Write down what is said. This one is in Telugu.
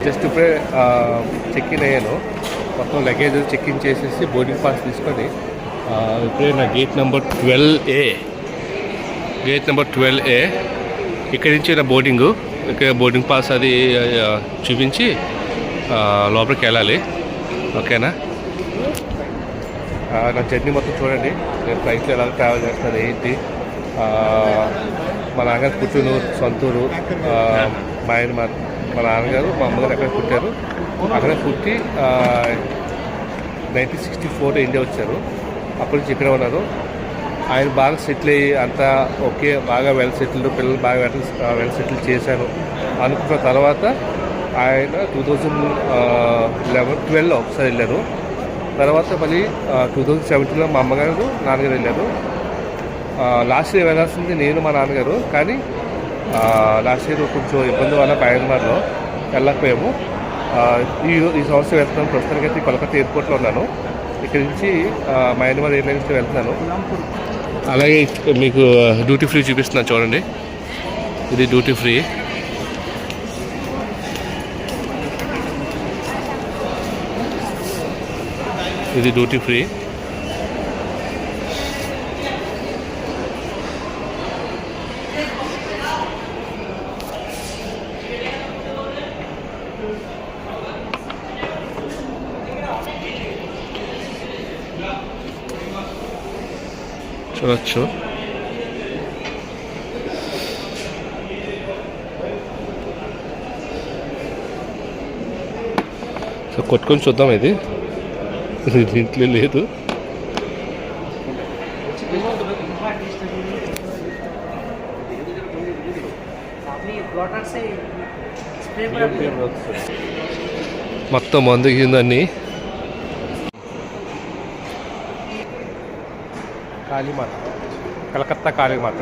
జస్ట్ ఇప్పుడే చెక్ ఇన్ అయ్యాను. మొత్తం లగేజ్ చెక్ ఇన్ చేసేసి బోర్డింగ్ పాస్ తీసుకొని ఇప్పుడే నా గేట్ నెంబర్ 12A ఇక్కడి నుంచి నా బోర్డింగు. ఇక్కడ బోర్డింగ్ పాస్ అది చూపించి లోపలికి వెళ్ళాలి. ఓకేనా? నా జర్నీ మొత్తం చూడండి. నేను ఫ్లైట్లో ఎలా ట్రావెల్ చేస్తాను ఏంటి. మా నాన్నగారు పుట్టినూరు సొంతూరు మయన్మార్. మా నాన్నగారు మా అమ్మగారు అక్కడ పుట్టారు. అక్కడ పుట్టి 1964 ఇండియా వచ్చారు. అప్పటి నుంచి ఇక్కడ ఉన్నారు. ఆయన బాగా సెటిల్ అయ్యి అంతా ఓకే, బాగా వెల్ సెటిల్డ్, పిల్లలు బాగా వెల్ సెటిల్ చేశాను అనుకున్న తర్వాత ఆయన 2012లో ఒకసారి వెళ్ళారు. తర్వాత మళ్ళీ 2017లో మా అమ్మగారు నాన్నగారు వెళ్ళారు. లాస్ట్ ఇయర్ వెళ్ళాల్సింది నేను మా నాన్నగారు, కానీ లాస్ట్ ఇయర్ కొంచెం ఇబ్బంది వల్ల మయన్మార్లో వెళ్ళకపోయాము. ఈ సంవత్సరం వెళ్తున్నాను. ప్రస్తుతానికైతే కోల్కతా ఎయిర్పోర్ట్లో ఉన్నాను. ఇక్కడి నుంచి మయన్మార్ ఎయిర్లైన్స్లో వెళ్తున్నాను. అలాగే మీకు డ్యూటీ ఫ్రీ చూపిస్తున్నాను చూడండి. ఇది డ్యూటీ ఫ్రీ. ఇది డ్యూటీ ఫ్రీ. చూడొచ్చు. సో కొట్టుకొని చూద్దాం. ఇది దీంట్లో లేదు. మొత్తం మందు కిందన్నీ. కాళీమాత, కలకత్తా కాళీమాత.